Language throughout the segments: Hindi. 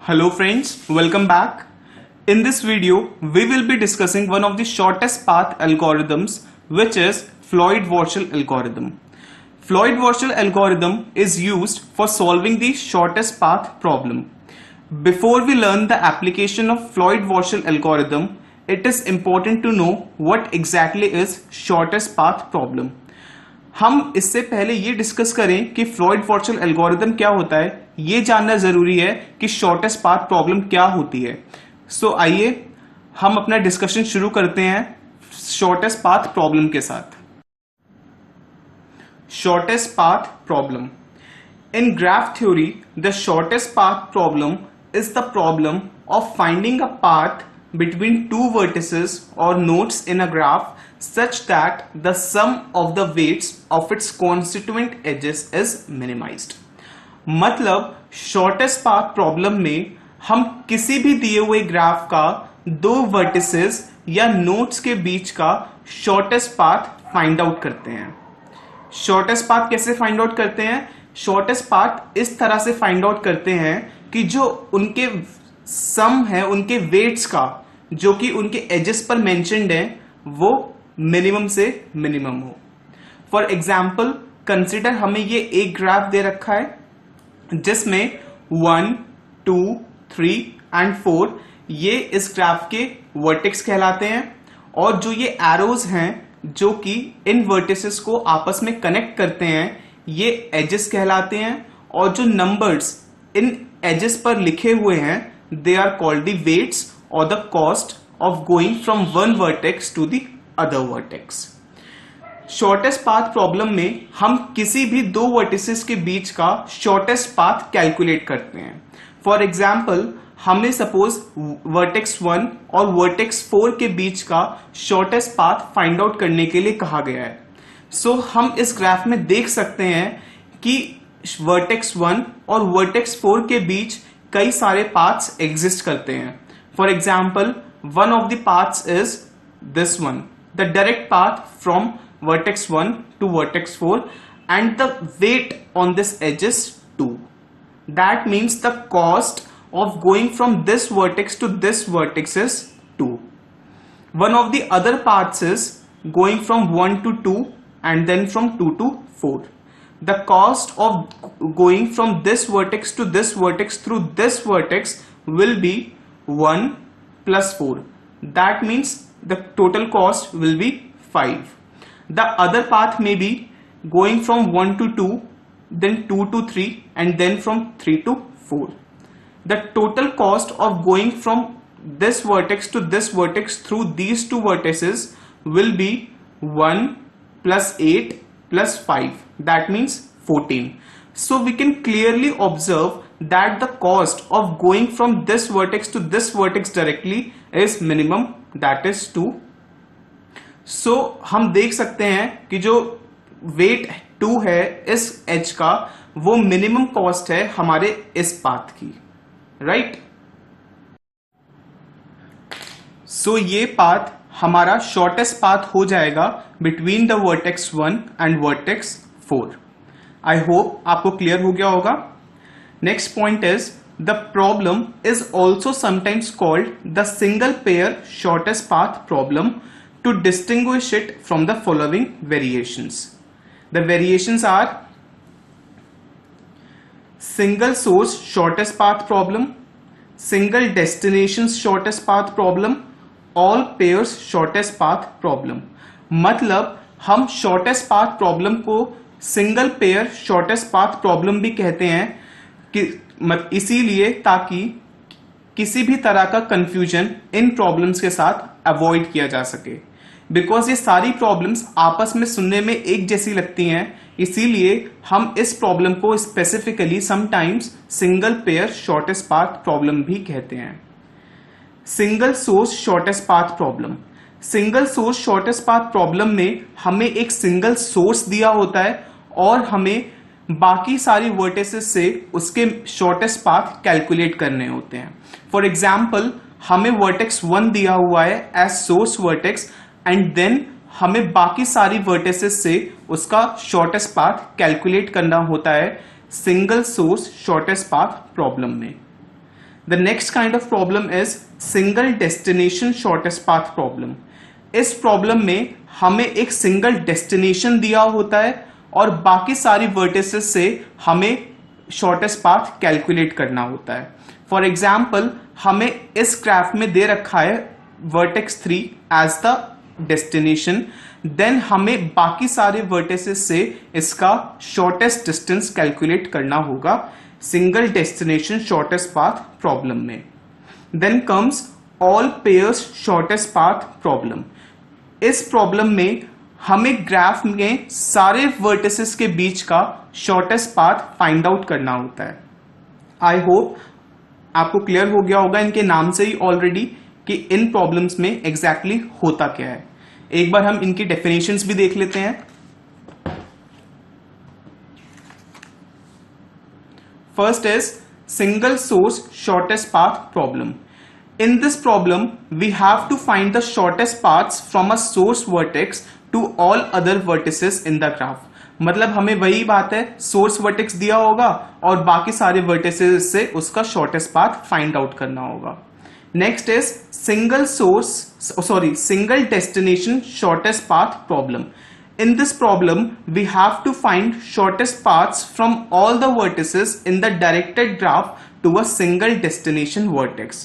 Hello friends, welcome back. In this video, we will be discussing one of the shortest path algorithms, which is Floyd-Warshall algorithm. Floyd-Warshall algorithm is used for solving the shortest path problem. Before we learn the application of Floyd-Warshall algorithm, it is important to know what exactly is shortest path problem. हम इससे पहले ये डिस्कस करें कि फ्लॉयड-वॉर्शल एल्गोरिथम क्या होता है, ये जानना जरूरी है कि शॉर्टेस्ट पाथ प्रॉब्लम क्या होती है. सो आइए हम अपना डिस्कशन शुरू करते हैं शॉर्टेस्ट पाथ प्रॉब्लम के साथ. Shortest path problem. In graph theory the shortest path problem is the problem of finding a path between two vertices or nodes in a graph such that the sum of the weights of its constituent edges is minimized. मतलब shortest path problem में हम किसी भी दिए हुए ग्राफ का दो vertices या nodes के बीच का shortest path find out करते हैं. shortest path कैसे find out करते हैं? shortest path इस तरह से find out करते हैं कि जो उनके सम है उनके वेट्स का जो कि उनके एजेस पर मेंशन्ड है वो मिनिमम से मिनिमम हो. फॉर एग्जाम्पल कंसिडर हमें ये एक ग्राफ दे रखा है जिसमें 1, 2, 3 एंड 4 ये इस ग्राफ के वर्टेक्स कहलाते हैं और जो ये एरोज हैं जो कि इन वर्टिसेस को आपस में कनेक्ट करते हैं ये एजेस कहलाते हैं और जो नंबर्स इन एजेस पर लिखे हुए हैं they are called the weights or the cost of going from one vertex to the other vertex. Shortest path problem में हम किसी भी दो vertices के बीच का shortest path calculate करते हैं. For example, हमें suppose vertex 1 और vertex 4 के बीच का shortest path find out करने के लिए कहा गया है. So हम इस ग्राफ में देख सकते हैं कि vertex 1 और vertex 4 के बीच कई सारे पाथ्स एग्जिस्ट करते हैं. For example one of the paths is this one, the direct path from vertex 1 to vertex 4 and the weight on this edge is 2. That means the cost of going from this vertex to this vertex is 2. One of the other paths is going from 1 to 2 and then from 2 to 4. The cost of going from this vertex to this vertex through this vertex will be 1 plus 4. That means the total cost will be 5. The other path may be going from 1 to 2, then 2 to 3 and then from 3 to 4. The total cost of going from this vertex to this vertex through these two vertices will be 1 plus 8 plus 5. That means 14. So we can clearly observe that the cost of going from this vertex to this vertex directly is minimum, that is 2. So हम देख सकते हैं कि जो weight 2 है इस एज का वो मिनिमम कॉस्ट है हमारे इस पाथ की, राइट? सो ये पाथ हमारा शॉर्टेस्ट पाथ हो जाएगा between the vertex 1 and vertex 4. I hope आपको क्लियर हो गया होगा. Next point is the problem is also sometimes called the single pair shortest path problem to distinguish it from the following variations. The variations are single source shortest path problem, single destination shortest path problem, all pairs shortest path problem. मतलब हम शॉर्टेस्ट पाथ प्रॉब्लम को single pair shortest path problem भी कहते हैं कि इसीलिए ताकि किसी भी तरह का कंफ्यूजन इन प्रॉब्लम्स के साथ अवॉइड किया जा सके. बिकॉज ये सारी प्रॉब्लम्स आपस में सुनने में एक जैसी लगती हैं, इसीलिए हम इस प्रॉब्लम को specifically sometimes single pair shortest path problem भी कहते हैं. Single source shortest path problem. Single source shortest path problem में हमें एक सिंगल सोर्स दिया होता है और हमें बाकी सारी वर्टिसेस से उसके शॉर्टेस्ट पाथ कैलकुलेट करने होते हैं. फॉर एग्जाम्पल हमें वर्टेक्स 1 दिया हुआ है as source vertex and then हमें बाकी सारी वर्टिसेस से उसका शॉर्टेस्ट पाथ कैलकुलेट करना होता है single source shortest path problem में. The next kind of problem is single destination shortest path problem. इस प्रॉब्लम में हमें एक सिंगल डेस्टिनेशन दिया होता है और बाकी सारी वर्टिसेस से हमें शॉर्टेस्ट पाथ कैलकुलेट करना होता है. फॉर एग्जाम्पल हमें इस ग्राफ में दे रखा है vertex 3 as the destination, then हमें बाकी सारे वर्टिसेस से इसका शॉर्टेस्ट डिस्टेंस कैलकुलेट करना होगा single destination shortest path problem में. Then comes all pairs shortest path problem. इस प्रॉब्लम में हमें ग्राफ में सारे वर्टिसेस के बीच का शॉर्टेस्ट पाथ फाइंड आउट करना होता है. आई होप आपको क्लियर हो गया होगा इनके नाम से ही ऑलरेडी कि इन प्रॉब्लम्स में एग्जैक्टली होता क्या है. एक बार हम इनकी डेफिनेशंस भी देख लेते हैं. First is single source shortest path problem. In this problem, we have to find the shortest paths from a source vertex to all other vertices in the graph. मतलब हमें वही बात है, सोर्स वर्टेक्स दिया होगा और बाकी सारे वर्टिसेस से उसका शॉर्टेस्ट पाथ फाइंड आउट करना होगा. Next is single destination shortest path problem. In this problem, we have to find shortest paths from all the vertices in the directed graph to a single destination vertex.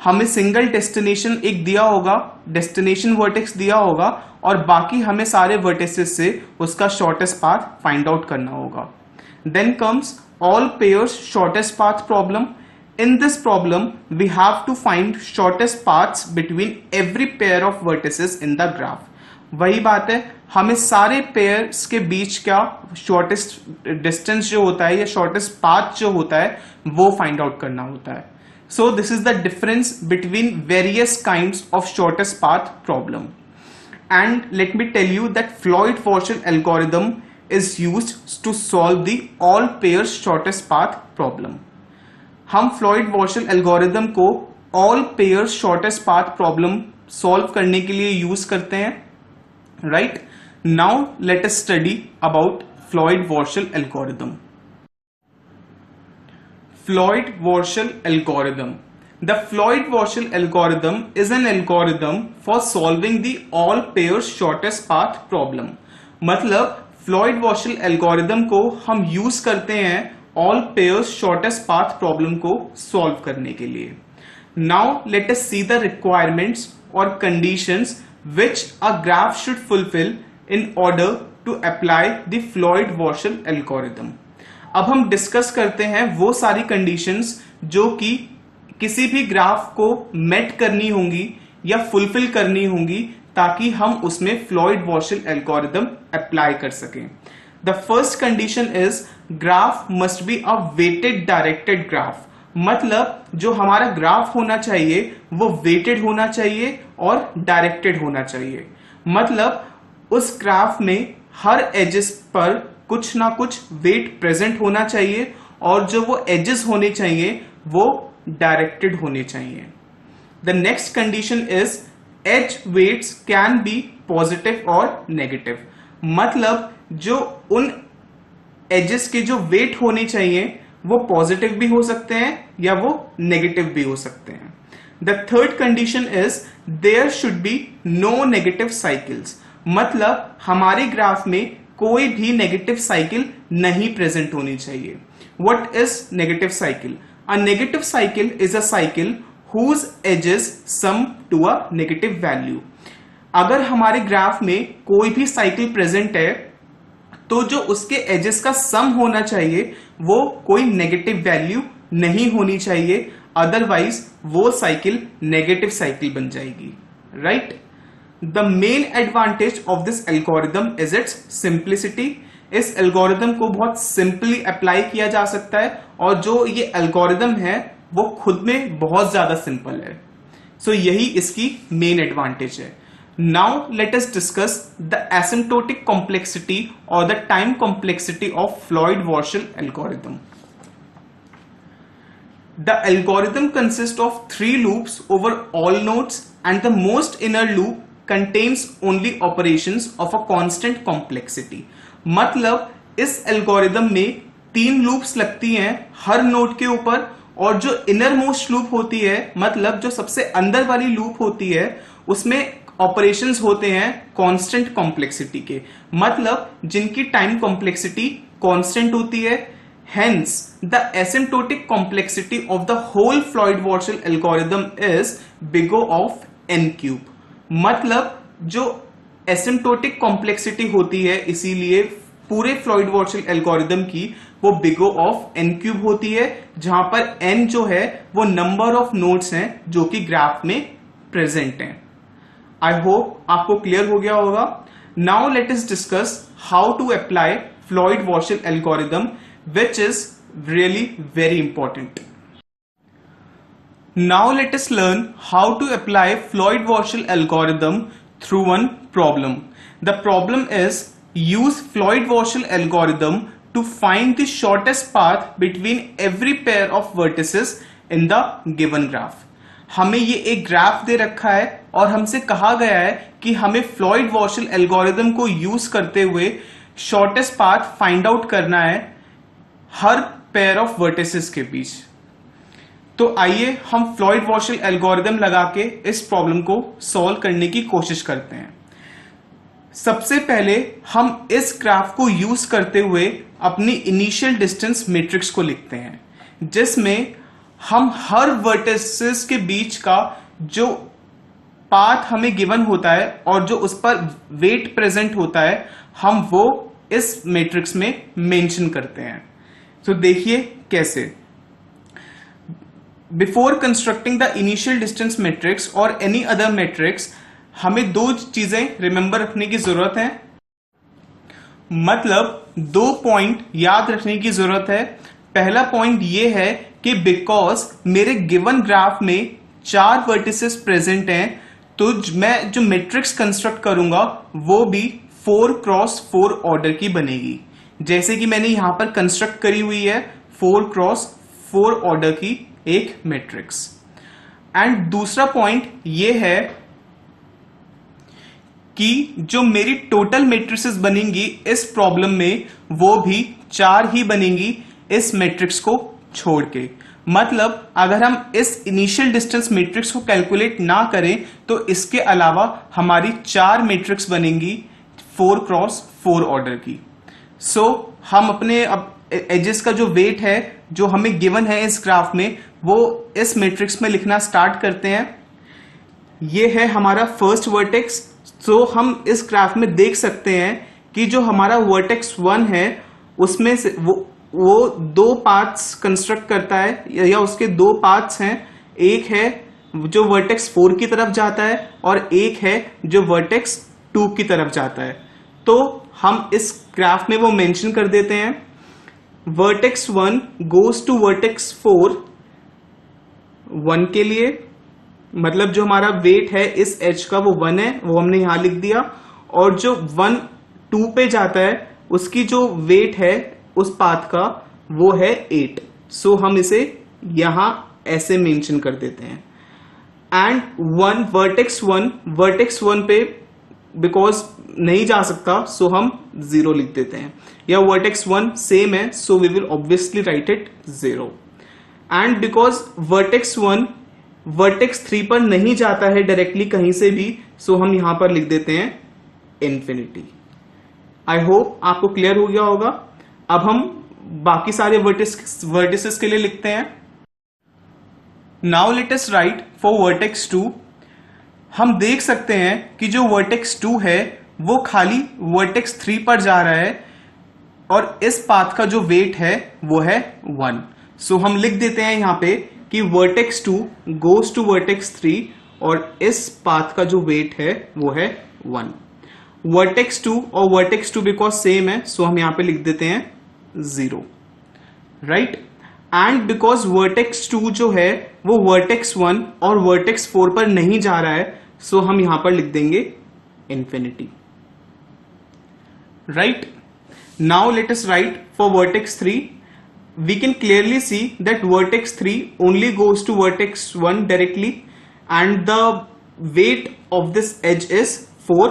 हमें सिंगल डेस्टिनेशन एक दिया होगा, डेस्टिनेशन वर्टेक्स दिया होगा और बाकी हमें सारे वर्टिसेस से उसका शॉर्टेस्ट पाथ फाइंड आउट करना होगा. Then comes all pairs shortest path problem. In this problem we have to find shortest paths between every pair of vertices in the graph. वही बात है, हमें सारे पेयर्स के बीच का शॉर्टेस्ट डिस्टेंस जो होता है या शॉर्टेस्ट पाथ जो होता है वो फाइंड आउट करना होता है. So this is the difference between various kinds of shortest path problem. And let me tell you that Floyd-Warshall algorithm is used to solve the all pairs shortest path problem. हम Floyd-Warshall algorithm को all pairs shortest path problem solve करने के लिए use करते हैं. Right? Now let us study about Floyd-Warshall algorithm. Floyd-Warshall algorithm. The Floyd-Warshall algorithm is an algorithm for solving the all pairs shortest path problem. मतलब Floyd-Warshall algorithm को हम यूज करते हैं all pairs shortest path problem को solve करने के लिए. Now let us see the requirements or conditions which a graph should fulfill in order to apply the Floyd-Warshall algorithm. अब हम डिस्कस करते हैं वो सारी कंडीशंस जो कि किसी भी ग्राफ को मेट करनी होंगी या फुलफिल करनी होंगी ताकि हम उसमें फ्लॉयड-वॉर्शल एल्गोरिथम अप्लाई कर सकें. The first condition is graph must be a weighted directed graph. मतलब जो हमारा ग्राफ होना चाहिए वो वेटेड होना चाहिए और डायरेक्टेड होना चाहिए. मतलब उस ग्राफ में हर एजेस पर कुछ ना कुछ वेट प्रेजेंट होना चाहिए और जो वो एजेस होने चाहिए वो डायरेक्टेड होने चाहिए. The next condition is edge weights can be positive और नेगेटिव. मतलब जो उन एजेस के जो वेट होने चाहिए वो पॉजिटिव भी हो सकते हैं या वो नेगेटिव भी हो सकते हैं. The third condition is there should be no negative cycles. मतलब हमारे ग्राफ में कोई भी नेगेटिव साइकिल नहीं प्रेजेंट होनी चाहिए. What is negative cycle? A negative cycle is a cycle whose edges sum to a negative value. अगर हमारे ग्राफ में कोई भी साइकिल प्रेजेंट है तो जो उसके एजेस का सम होना चाहिए वो कोई नेगेटिव वैल्यू नहीं होनी चाहिए, अदरवाइज वो साइकिल नेगेटिव साइकिल बन जाएगी. Right? The main advantage of this algorithm is its simplicity. इस एल्गोरिथम को बहुत सिंपली अप्लाई किया जा सकता है और जो ये एल्गोरिथम है वो खुद में बहुत ज्यादा सिंपल है. सो यही इसकी मेन एडवांटेज है. Now let us discuss the asymptotic complexity और the time complexity of Floyd Warshall algorithm. The algorithm consists of 3 loops over all nodes and the most inner loop contains only operations of a constant complexity. मतलब इस एल्गोरिथम में 3 लूप्स लगती हैं हर नोड के ऊपर और जो इनर मोस्ट लूप होती है, मतलब जो सबसे अंदर वाली लूप होती है, उसमें ऑपरेशंस होते हैं कांस्टेंट कॉम्प्लेक्सिटी के, मतलब जिनकी टाइम कॉम्प्लेक्सिटी कांस्टेंट होती है। Hence, the asymptotic complexity of the whole Floyd-Warshall algorithm is big O of n cube। मतलब जो asymptotic complexity होती है, इसीलिए पूरे Floyd-Warshall algorithm की वो big O of n cube होती है, जहां पर n जो है वो नंबर ऑफ नोड्स हैं जो कि ग्राफ में प्रेजेंट हैं। आई होप आपको क्लियर हो गया होगा। Now let us discuss how to apply Floyd-Warshall algorithm, which is really very important. Now let us learn how to apply Floyd-Warshall algorithm through one problem. The problem is use Floyd-Warshall algorithm to find the shortest path between every pair of vertices in the given graph. हमें ये एक ग्राफ दे रखा है और हमसे कहा गया है कि हमें Floyd-Warshall algorithm को यूज करते हुए शॉर्टेस्ट पाथ फाइंड आउट करना है हर पेयर ऑफ वर्टिसेस के बीच। तो आइए हम Floyd-Warshall एल्गोरिथम लगा के इस प्रॉब्लम को सॉल्व करने की कोशिश करते हैं। सबसे पहले हम इस ग्राफ को यूज करते हुए अपनी इनिशियल डिस्टेंस मैट्रिक्स को लिखते हैं, जिसमें हम हर वर्टिसेस के बीच का जो पाथ हमें गिवन होता है और जो उस पर वेट प्रेजेंट होता है, हम वो इस मैट्रिक्स में मेंशन करते हैं। तो देखिए कैसे। Before constructing the initial distance matrix और एनी अदर मैट्रिक्स, हमें दो चीजें रिमेंबर रखने की जरूरत है, मतलब दो पॉइंट याद रखने की जरूरत है। पहला पॉइंट ये है कि बिकॉज मेरे गिवन ग्राफ में 4 वर्टिसेस प्रेजेंट हैं, तो मैं जो मैट्रिक्स कंस्ट्रक्ट करूंगा वो भी 4x4 ऑर्डर की बनेगी, जैसे कि मैंने यहां पर कंस्ट्रक्ट करी हुई है 4x4 ऑर्डर की एक मैट्रिक्स। एंड दूसरा पॉइंट ये है कि जो मेरी टोटल मैट्रिसेस बनेंगी इस प्रॉब्लम में, वो भी 4 ही बनेंगी इस मैट्रिक्स को छोड़ के। मतलब अगर हम इस इनिशियल डिस्टेंस मैट्रिक्स को कैलकुलेट ना करें तो इसके अलावा हमारी 4 मैट्रिक्स बनेंगी 4x4 ऑर्डर की। सो हम अपने अब एजेस का जो वेट है जो हमें गिवन है इस ग्राफ में, वो इस मैट्रिक्स में लिखना स्टार्ट करते हैं। ये है हमारा फर्स्ट वर्टेक्स। तो हम इस ग्राफ में देख सकते हैं कि जो हमारा वर्टेक्स 1 है उसमें से वो 2 पाथ्स कंस्ट्रक्ट करता है, या उसके 2 पाथ्स हैं। एक है जो वर्टेक्स 4 की तरफ जाता है और एक है जो वर्टेक्स 2 की तरफ जाता है। तो हम इस ग्राफ में वो मेंशन कर देते हैं, वर्टेक्स 1 गोज टू वर्टेक्स 4 1 के लिए, मतलब जो हमारा वेट है इस एज का वो 1 है, वो हमने यहां लिख दिया। और जो 1 2 पे जाता है उसकी जो वेट है उस पाथ का वो है 8। सो हम इसे यहां ऐसे मेंशन कर देते हैं। एंड वर्टेक्स 1 पे बिकॉज नहीं जा सकता, सो हम 0 लिख देते हैं, या वर्टेक्स 1 सेम है, so we will obviously write it 0। And because vertex 1 vertex 3 पर नहीं जाता है डायरेक्टली कहीं से भी, सो हम यहां पर लिख देते हैं इन्फिनिटी। आई होप आपको क्लियर हो गया होगा। अब हम बाकी सारे वर्टिसेस के लिए लिखते हैं। Now let us write for vertex 2। हम देख सकते हैं कि जो वर्टेक्स 2 है वो खाली वर्टेक्स 3 पर जा रहा है और इस पाथ का जो वेट है वो है 1। सो हम लिख देते हैं यहां पे कि वर्टेक्स 2 गोज टू वर्टेक्स 3 और इस पाथ का जो वेट है वो है 1। वर्टेक्स 2 और वर्टेक्स 2 बिकॉज सेम है, सो हम यहां पे लिख देते हैं 0, राइट। एंड बिकॉज वर्टेक्स 2 जो है वो वर्टेक्स 1 और वर्टेक्स 4 पर नहीं जा रहा है, सो हम यहां पर लिख देंगे infinity, right. Now let us write for vertex 3। We can clearly see that vertex 3 only goes to vertex 1 directly, and the weight of this edge is 4.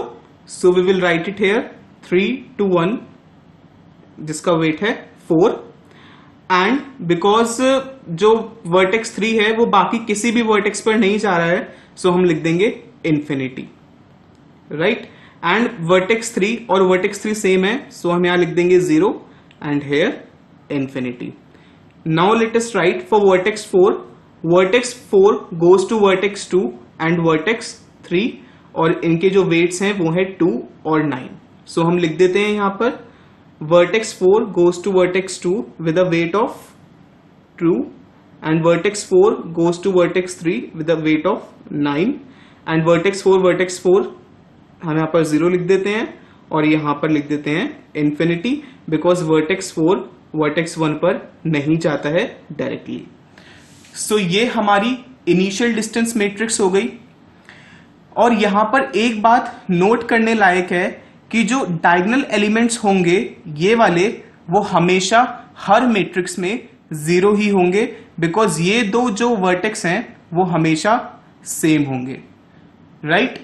So we will write it here 3 to 1, जिसका weight है 4. एंड बिकॉज जो वर्टेक्स 3 है वो बाकी किसी भी वर्टेक्स पर नहीं जा रहा है, सो हम लिख देंगे इन्फिनिटी, राइट। एंड वर्टेक्स 3 और वर्टेक्स 3 सेम है, सो हम यहां लिख देंगे 0 and here infinity. Now let us write for vertex 4, vertex 4 goes to vertex 2 and vertex 3, और इनके जो वेट्स हैं वो है 2 और 9। सो हम लिख देते हैं यहां पर vertex 4 goes to vertex 2 with a weight of 2 and vertex 4 goes to vertex 3 with a weight of 9 and vertex 4 हम यहाँ पर 0 लिख देते हैं और यहाँ पर लिख देते हैं infinity because vertex 4 vertex 1 पर नहीं जाता है डायरेक्टली। सो ये हमारी इनिशियल डिस्टेंस मैट्रिक्स हो गई। और यहां पर एक बात नोट करने लायक है कि जो डायगोनल एलिमेंट्स होंगे ये वाले, वो हमेशा हर मैट्रिक्स में 0 ही होंगे, बिकॉज ये दो जो वर्टेक्स हैं वो हमेशा सेम होंगे, right.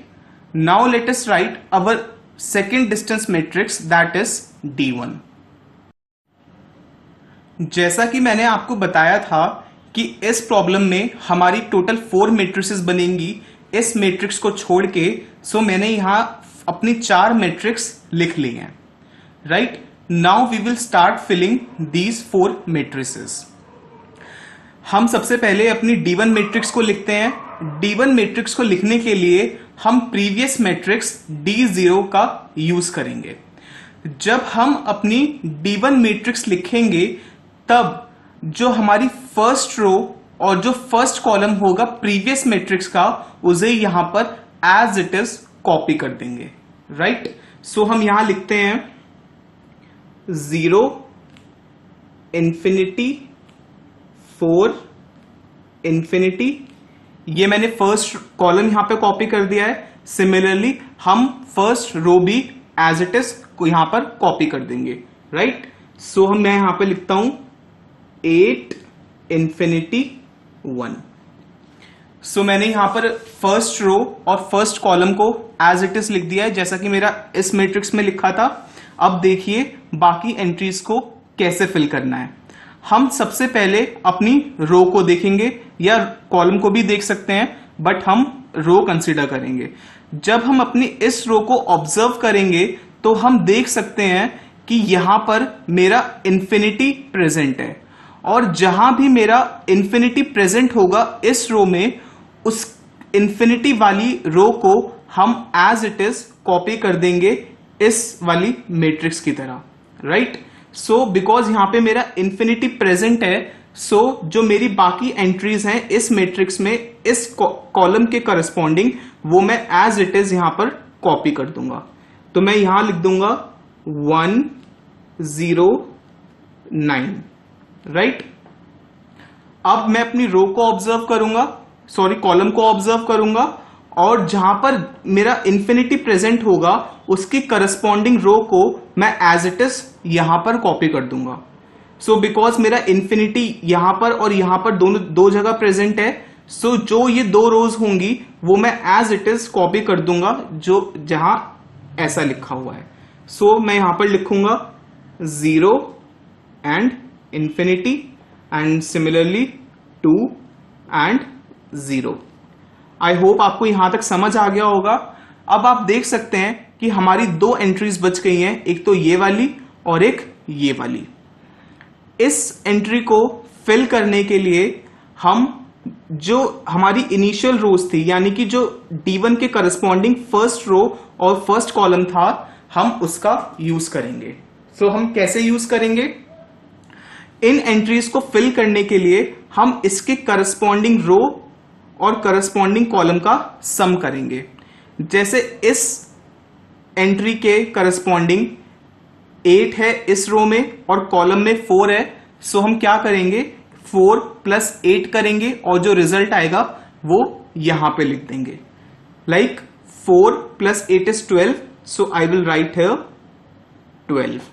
Now let us right our second distance matrix that is D1। जैसा कि मैंने आपको बताया था कि इस प्रॉब्लम में हमारी टोटल 4 मैट्रिसेस बनेंगी इस मैट्रिक्स को छोड़ के, सो मैंने यहां अपनी 4 मैट्रिक्स लिख ली हैं, right. Now we will start filling these 4 matrices. हम सबसे पहले अपनी D1 मैट्रिक्स को लिखते हैं। D1 मैट्रिक्स को लिखने के लिए हम प्रीवियस मैट्रिक्स D0 का यूज करेंगे। जब हम अपनी D1 मैट्रिक्स लिखेंगे तब जो हमारी फर्स्ट रो और जो फर्स्ट कॉलम होगा प्रीवियस मैट्रिक्स का, उसे यहां पर एज इट इज कॉपी कर देंगे, राइट। सो हम यहां लिखते हैं 0 इन्फिनिटी 4 इन्फिनिटी। ये मैंने फर्स्ट कॉलम यहां पे कॉपी कर दिया है। सिमिलरली हम फर्स्ट रो भी एज इट इज यहां पर कॉपी कर देंगे, राइट। सो हम मैं यहां पे लिखता हूं 8 इन्फिनिटी 1। सो मैंने यहां पर फर्स्ट रो और फर्स्ट कॉलम को एज इट इज लिख दिया है, जैसा कि मेरा इस मैट्रिक्स में लिखा था। अब देखिए बाकी एंट्रीज को कैसे फिल करना है। हम सबसे पहले अपनी रो को देखेंगे, या कॉलम को भी देख सकते हैं, बट हम रो कंसीडर करेंगे। जब हम अपनी इस रो को ऑब्जर्व करेंगे तो हम देख सकते हैं कि यहां पर मेरा इन्फिनिटी प्रेजेंट है, और जहां भी मेरा इन्फिनिटी प्रेजेंट होगा इस रो में, उस इन्फिनिटी वाली रो को हम एज इट इज कॉपी कर देंगे इस वाली मैट्रिक्स की तरह, राइट। सो बिकॉज यहां पे मेरा इन्फिनिटी प्रेजेंट है, सो जो मेरी बाकी एंट्रीज हैं इस मैट्रिक्स में इस कॉलम के करस्पॉन्डिंग, वो मैं एज इट इज यहां पर कॉपी कर दूंगा। तो मैं यहां लिख दूंगा 1 0 9, राइट। अब मैं अपनी रो को ऑब्जर्व करूंगा, सॉरी कॉलम को ऑब्जर्व करूंगा, और जहां पर मेरा इन्फिनिटी प्रेजेंट होगा उसकी करस्पॉन्डिंग रो को मैं एज इट इज यहां पर कॉपी कर दूंगा। सो बिकॉज मेरा इन्फिनिटी यहां पर और यहां पर दोनों दो जगह प्रेजेंट है, सो जो ये 2 रोज होंगी वो मैं एज इट इज कॉपी कर दूंगा जो जहां ऐसा लिखा हुआ है। सो मैं यहां पर लिखूंगा 0 and infinity and similarly 2 and 0। I hope आपको यहां तक समझ आ गया होगा। अब आप देख सकते हैं कि हमारी 2 एंट्रीज बच गई हैं, एक तो ये वाली और एक ये वाली। इस एंट्री को फिल करने के लिए हम जो हमारी इनिशियल रोज थी, यानी कि जो D1 के करस्पॉन्डिंग फर्स्ट रो और फर्स्ट कॉलम था, हम उसका यूज करेंगे। सो हम कैसे यूज करेंगे? इन एंट्रीज को फिल करने के लिए हम इसके करस्पॉन्डिंग रो और करस्पॉन्डिंग कॉलम का सम करेंगे। जैसे इस एंट्री के करस्पॉन्डिंग 8 है इस रो में और कॉलम में 4 है, सो हम क्या करेंगे 4 + 8 करेंगे और जो रिजल्ट आएगा वो यहां पे लिख देंगे। Like 4 + 8 is 12, so I will write here 12.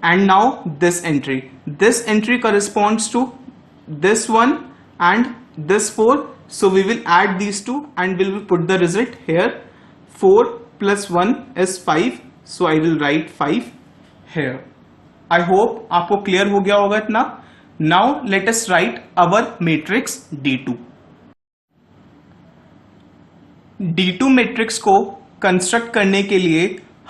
And now this entry corresponds to this one and this 4, so we will add these two and we will put the result here. 4 + 1 is 5, so I will write 5 here. I hope आपको क्लियर हो गया होगा इतना. नाउ लेट अस राइट अवर मैट्रिक्स D2. D2 मैट्रिक्स को कंस्ट्रक्ट करने के लिए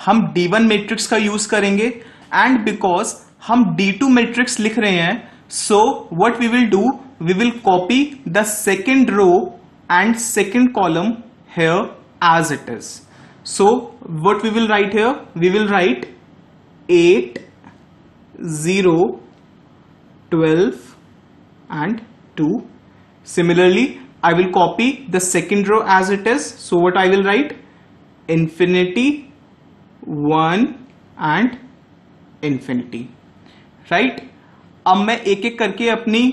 हम D1 मैट्रिक्स का यूज करेंगे, एंड बिकॉज हम D2 मैट्रिक्स लिख रहे हैं, so what we will do, we will copy the second row and second column here as it is. So what we will write here, we will write 8, 0, 12 and 2. Similarly, I will copy the second row as it is. So what I will write, infinity, 1 and infinity. Right? अब मैं एक एक करके अपनी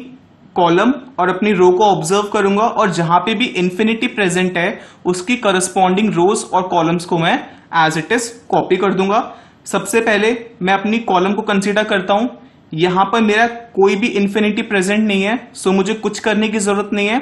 कॉलम और अपनी रो को ऑब्जर्व करूंगा, और जहां पे भी इंफिनिटी प्रेजेंट है उसकी करस्पॉन्डिंग रोज और कॉलम्स को मैं एज इट इज कॉपी कर दूंगा. सबसे पहले मैं अपनी कॉलम को कंसीडर करता हूं. यहां पर मेरा कोई भी इंफिनिटी प्रेजेंट नहीं है, सो मुझे कुछ करने की जरूरत नहीं है.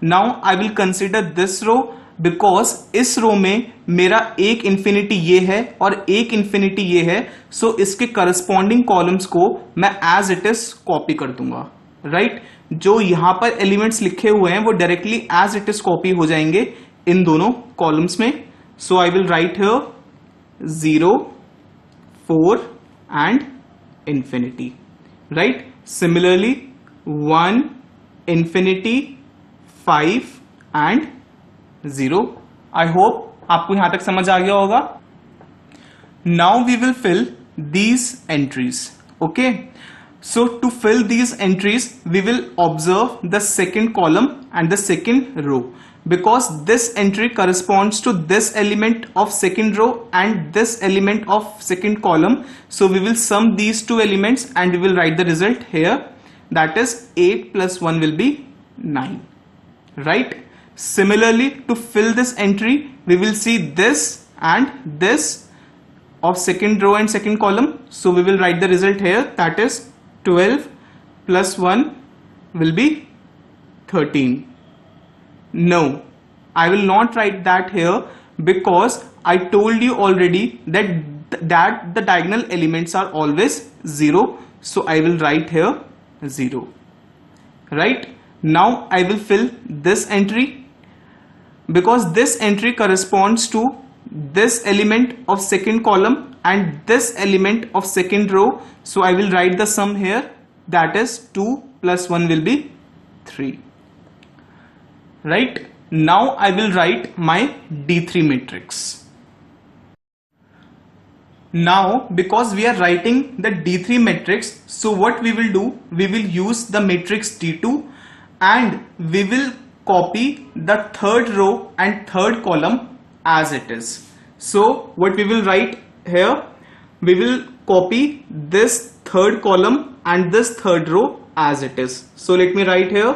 Now I will consider this row, because इस रो में मेरा एक इंफिनिटी ये है और एक इंफिनिटी ये है, सो इसके करस्पॉन्डिंग कॉलम्स को मैं एज इट इज कॉपी कर दूंगा. राइट? जो यहां पर एलिमेंट्स लिखे हुए हैं वो directly as it is copy हो जाएंगे इन दोनों कॉलम्स में. So I will write here 0, 4 and infinity. Right? Similarly 1, infinity, 5 and 0. I hope आपको यहां तक समझ आ गया होगा. Now we will fill these entries. Okay, so to fill these entries we will observe the second column and the second row, because this entry corresponds to this element of second row and this element of second column. So we will sum these two elements and we will write the result here, that is 8 plus 1 will be 9. Right? Similarly, to fill this entry we will see this and this of second row and second column. So we will write the result here, that is 12 plus 1 will be 13. No, I will not write that here, because I told you already that the diagonal elements are always 0. So I will write here 0. Right? Now I will fill this entry, because this entry corresponds to this element of second column and this element of second row. So I will write the sum here, that is 2 plus 1 will be 3. Right? Now I will write my D3 matrix. Now because we are writing the D3 matrix, so what we will do, we will use the matrix D2 and we will copy the third row and third column as it is. So what we will write here, we will copy this third column and this third row as it is. So let me write here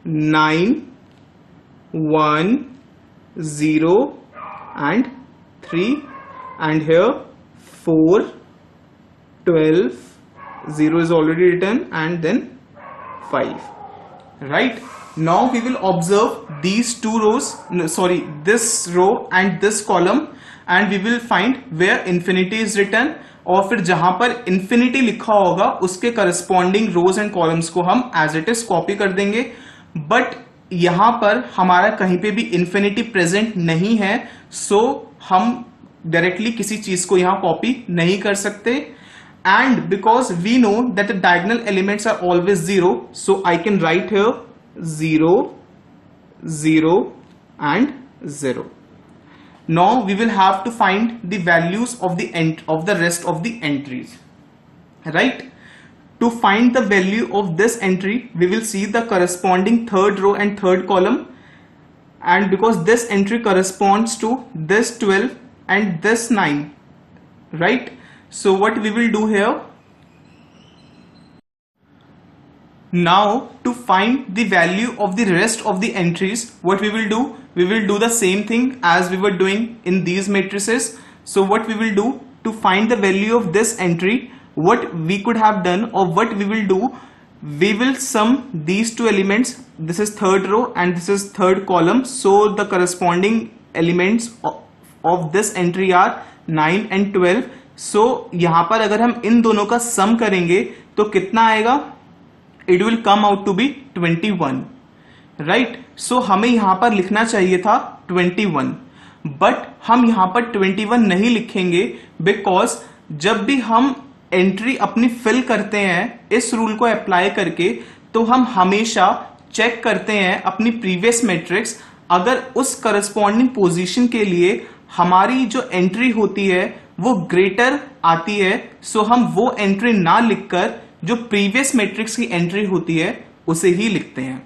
9, 1, 0 and 3, and here 4, 12, 0 is already written, and then 5. Right? Now we will observe these two rows, this row and this column, and we will find where infinity is written, और फिर जहां पर infinity लिखा होगा उसके करस्पॉन्डिंग रोज एंड कॉलम्स को हम एज इट इज कॉपी कर देंगे. बट यहां पर हमारा कहीं पे भी infinity प्रेजेंट नहीं है, सो हम डायरेक्टली किसी चीज को यहां कॉपी नहीं कर सकते. And because we know that the diagonal elements are always 0, so I can write here 0, 0 and 0. Now we will have to find the values of the rest of the entries. Right? To find the value of this entry, we will see the corresponding third row and third column, and because this entry corresponds to this 12 and this 9. Right? So what we will do here, now to find the value of the rest of the entries, what we will do, we will do the same thing as we were doing in these matrices. So what we will do, to find the value of this entry, what we could have done, or what we will do, we will sum these two elements. This is third row and this is third column, so the corresponding elements of this entry are 9 and 12. सो यहां पर अगर हम इन दोनों का सम करेंगे तो कितना आएगा? It will come out to be 21, right? So हमें यहां पर लिखना चाहिए था 21, बट हम यहां पर 21 नहीं लिखेंगे, बिकॉज जब भी हम एंट्री अपनी फिल करते हैं इस रूल को अप्लाई करके, तो हम हमेशा चेक करते हैं अपनी प्रीवियस मैट्रिक्स, अगर उस करस्पॉन्डिंग पोजीशन के लिए हमारी जो एंट्री होती है वो ग्रेटर आती है, सो हम वो एंट्री ना लिखकर जो प्रीवियस मैट्रिक्स की एंट्री होती है उसे ही लिखते हैं।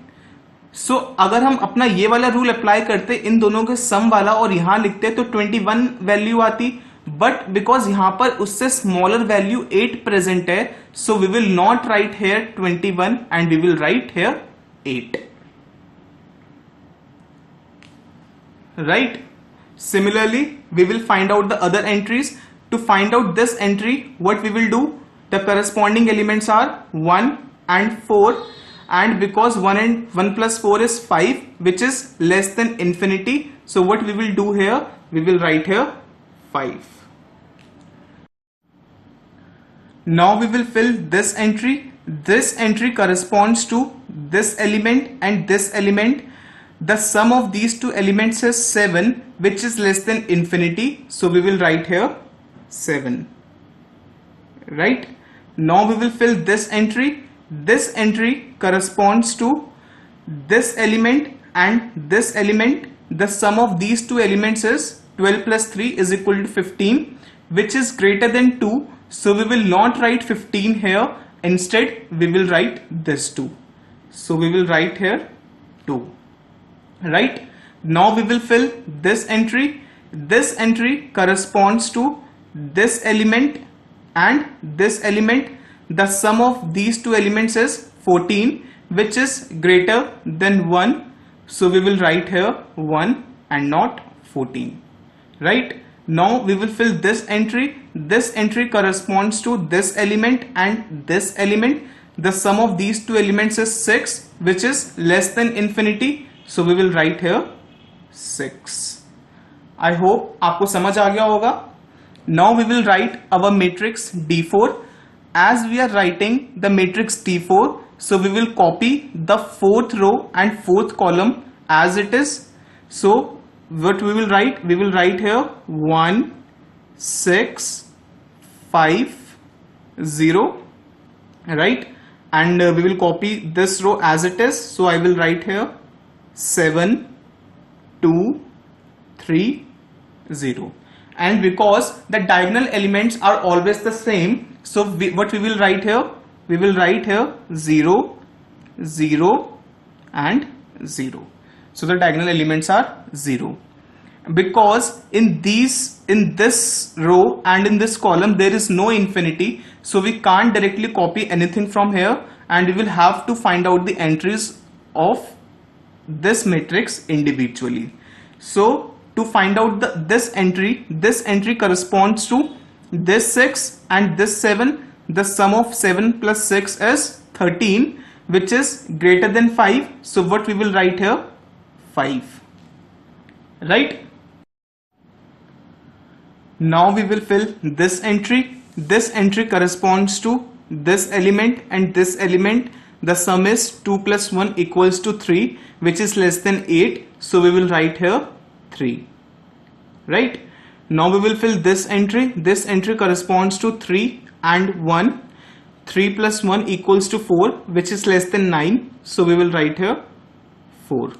सो अगर हम अपना ये वाला रूल अप्लाई करते इन दोनों के सम वाला और यहां लिखते तो 21 वैल्यू आती, बट बिकॉज यहां पर उससे स्मॉलर वैल्यू 8 प्रेजेंट है, so we will not write here 21 and we will write here 8, right? Similarly, we will find out the other entries. To find out this entry, what we will do, the corresponding elements are 1 and 4, and because 1 plus 4 is 5, which is less than infinity, so what we will do here, we will write here 5. Now we will fill this entry. This entry corresponds to this element and this element. The sum of these two elements is 7, which is less than infinity, so we will write here 7, right? Now we will fill this entry. This entry corresponds to this element and this element. The sum of these two elements is 12 plus 3 is equal to 15, which is greater than 2, so we will not write 15 here, instead we will write this 2, so we will write here 2. Right? Now we will fill this entry. This entry corresponds to this element and this element. The sum of these two elements is 14, which is greater than 1, so we will write here 1 and not 14, right? Now we will fill this entry. This entry corresponds to this element and this element. The sum of these two elements is 6, which is less than infinity, so we will write here 6. I hope आपको समझ आ गया होगा. Now we will write our matrix D4. As we are writing the matrix D4, so we will copy the 4th row and 4th column as it is. So what we will write? We will write here 1, 6, 5, 0, right? And we will copy this row as it is. So I will write here 7, 2, 3, 0, and because the diagonal elements are always the same, so what we will write here, we will write here 0, 0 and 0. So the diagonal elements are 0, because in this row and in this column there is no infinity, so we can't directly copy anything from here, and we will have to find out the entries of this matrix individually. So to find out this entry corresponds to this 6 and this 7. The sum of 7 plus 6 is 13, which is greater than 5, so what we will write here 5, right? Now we will fill this entry. This entry corresponds to this element and this element. The sum is 2 plus 1 equals to 3, which is less than 8, so we will write here 3, right? Now we will fill this entry. This entry corresponds to 3 and 1. 3 plus 1 equals to 4, which is less than 9, so we will write here 4.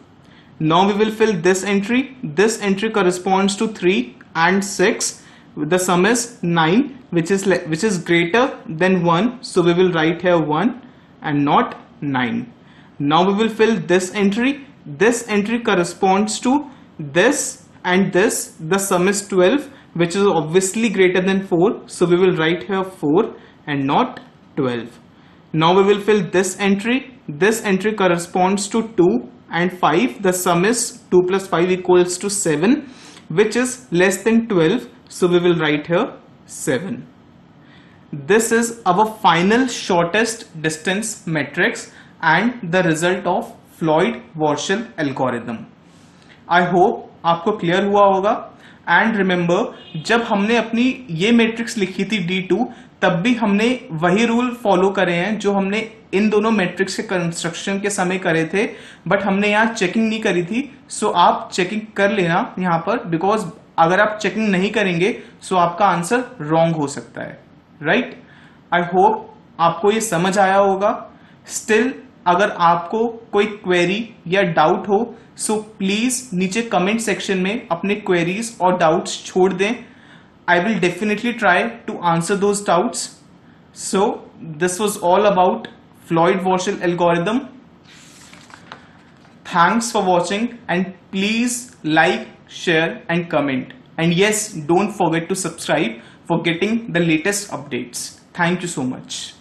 Now we will fill this entry. This entry corresponds to 3 and 6. The sum is 9, which is greater than 1, so we will write here 1 and not 9. Now we will fill this entry. This entry corresponds to this and this. The sum is 12, which is obviously greater than 4, so we will write here 4 and not 12. Now we will fill this entry. This entry corresponds to 2 and 5. The sum is 2 plus 5 equals to 7, which is less than 12, so we will write here 7. This is our final shortest distance matrix and the result of Floyd-Warshall algorithm. I hope आपको क्लियर हुआ होगा. एंड रिमेंबर जब हमने अपनी ये मैट्रिक्स लिखी थी D2 तब भी हमने वही रूल फॉलो करे हैं जो हमने इन दोनों मैट्रिक्स के कंस्ट्रक्शन के समय करे थे, बट हमने यहाँ चेकिंग नहीं करी थी. सो आप चेकिंग कर लेना यहाँ पर, बिकॉज अगर आप चेकिंग नहीं करेंगे सो आपका आंसर रॉन्ग हो सकता है. राइट? आई होप आपको ये समझ आया होगा. स्टिल अगर आपको कोई क्वेरी या डाउट हो सो प्लीज नीचे कमेंट सेक्शन में अपने क्वेरीज और डाउट्स छोड़ दें. I will definitely try to answer those doubts. So this was all about Floyd-Warshall algorithm. Thanks for watching and please like, share and comment. And yes, don't forget to subscribe for getting the latest updates. Thank you so much.